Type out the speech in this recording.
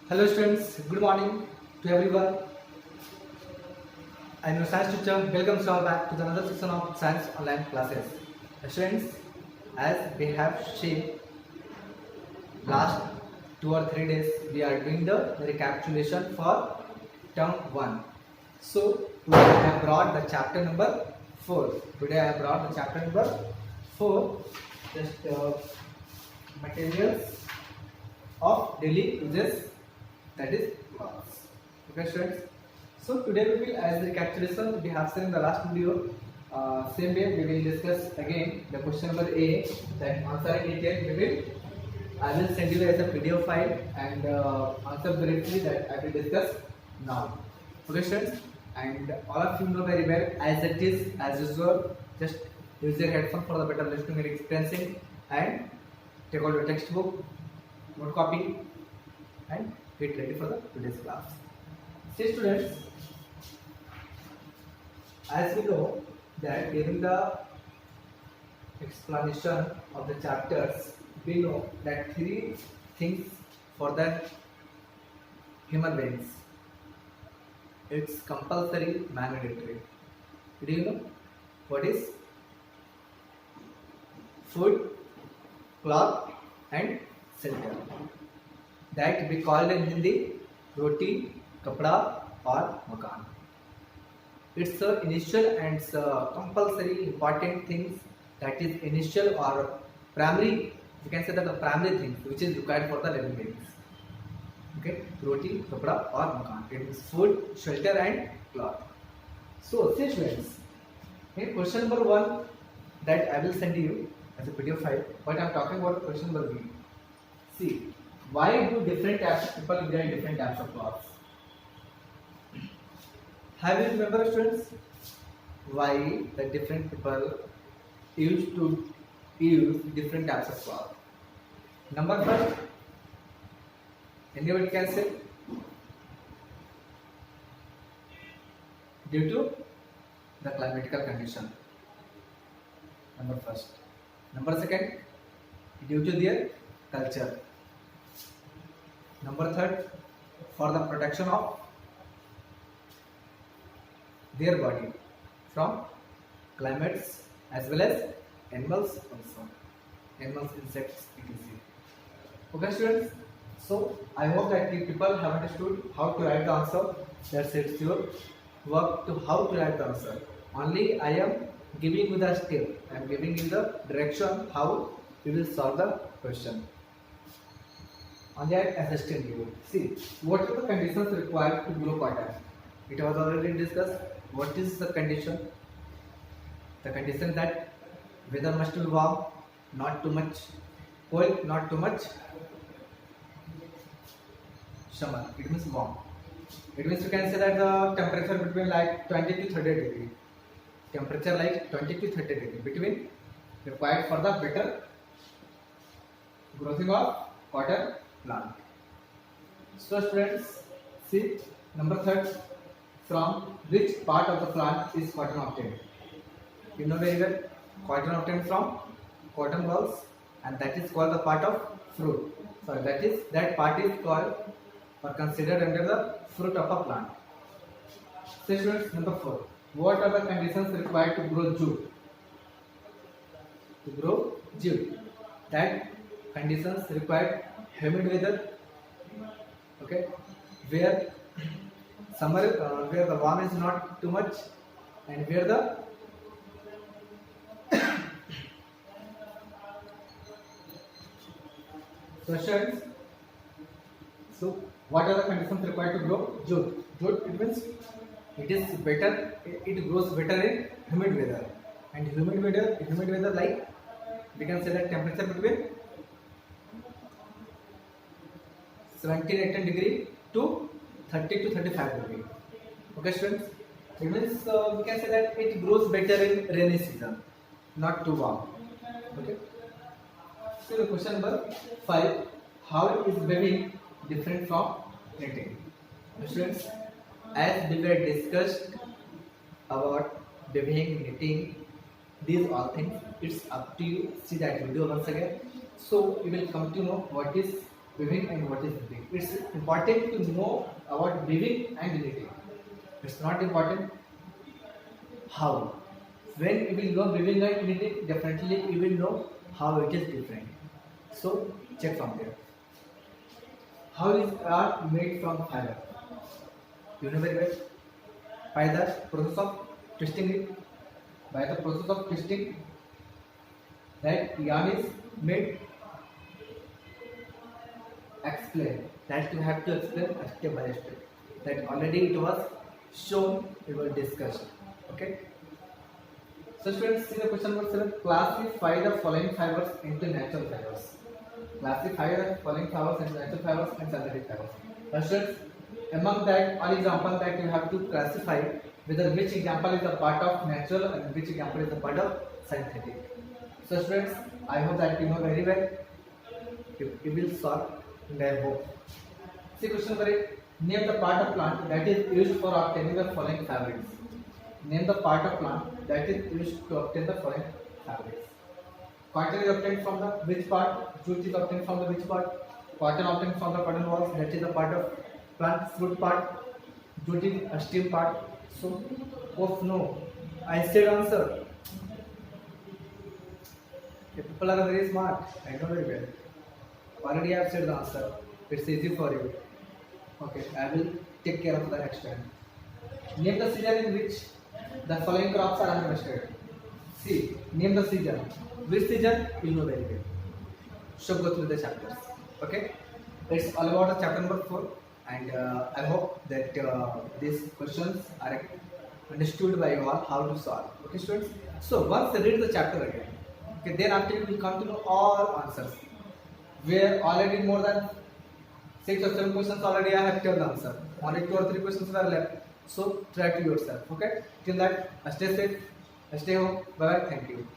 Hello students, good morning to everyone. I am your science teacher. Welcome you all back to another session of science online classes. Students, as we have seen last 2 or 3 days, we are doing the recapitulation for term 1. So today I have brought the chapter number 4. Today I have brought the chapter number 4. Just materials of daily uses, that is clothes. Okay students, so today we will, as the recapitulation we have seen in the last video, same way we will discuss again the question number A, that answer in detail I will send you as a PDF file, and answer briefly that I will discuss now. Okay students, and all of you know very well, as it is as usual, just use your headphone for the better listening and experiencing, and take out your textbook, note copy, and get ready for the today's class. See students, as we know that during the explanation of the chapters, we know that 3 things for the human beings. It's compulsory, mandatory. Do you know what is? Food, cloth, and shelter. That we called in Hindi roti, kapda, or makan. It's a initial and compulsory important things, that is initial or primary. You can say that the primary things which is required for the living beings. Okay, roti, kapda, or makan. It is food, shelter, and cloth. So, see students, in question number 1 that I will send you as a PDF file, but I am talking about question number B. See, why do different types of people wear different types of clothes? Have you remember students why the different people used to use different types of cloth? Number 1, anybody can say? Due to the climatical condition. Number 1. Number 2, due to their culture. Number 3, for the protection of their body from climates as well as animals also. Animals, insects, etc. Okay students, so I hope that you people have understood how to write the answer. That's it's your work to how to write the answer. Only I am giving you the step, I am giving you the direction how you will solve the question. On that, assisting you. See, what are the conditions required to grow cotton? It was already discussed. What is the condition? The condition that weather must be warm, not too much cold, not too much summer. It means warm. It means you can say that the temperature between like 20 to 30 degree. Temperature like 20 to 30 degree between required for the better growing of cotton plant. So students, see number 3, from which part of the plant is cotton obtained? You know very well, cotton obtained from cotton balls, and that is called the part of fruit. So that part is called or considered under the fruit of a plant. So students, number 4, what are the conditions required to grow jute? To grow jute, that conditions required humid weather, okay, where summer, where the warm is not too much, and where the questions. So, what are the conditions required to grow jute? Jute, it means it is better. It grows better in humid weather, and humid weather like we can say that temperature between 17-18 degree to 30 to 35 degree. Okay students, it means we can say that it grows better in rainy season, not too warm. Okay. So the question number 5, how is weaving different from knitting? Students, as we were discussed about weaving, knitting, these all things, it's up to you. See that video once again. So you will come to know what is weaving and what is knitting. It's important to know about weaving and knitting. It's not important how. When you will know weaving and knitting, definitely you will know how it is different. So check from there. How is art made from fiber? You know very well. By the process of twisting it. By the process of twisting, that yarn is made. Explain. That you have to explain step by step. That already it was shown, it was discussed. Okay. So students, see the question number 7. Classify the following fibers into natural fibers. Classify the following fibers into natural fibers and synthetic fibers. First, students, among that, all example that you have to classify whether which example is a part of natural and which example is a part of synthetic. So students, I hope that you know very well. You will solve, and I hope. See question number 8. Name the part of plant that is used for obtaining the following fabrics. Name the part of plant that is used to obtain the following fabrics. Cotton is obtained from the which part? Jute is obtained from the which part? Cotton obtained from the cotton walls, that is the part of plant fruit part. Jute is a stem part. So, oh no, I said answer. The people are very smart. I know very well. Already I have said the answer. It's easy for you. Okay, I will take care of the next time. Name the season in which the following crops are harvested. See, name the season. Which season? You know very well. So go through the chapters. Okay, it's all about the chapter number 4, and I hope that these questions are understood by you all how to solve. Okay, students. So once read the chapter again. Okay, then after you will come to know all answers. Where already more than 6 or 7 questions already I have told the answer. Only 2 or 3 questions were left. So try to yourself. Okay. Till that, stay safe, stay home. Bye bye. Thank you.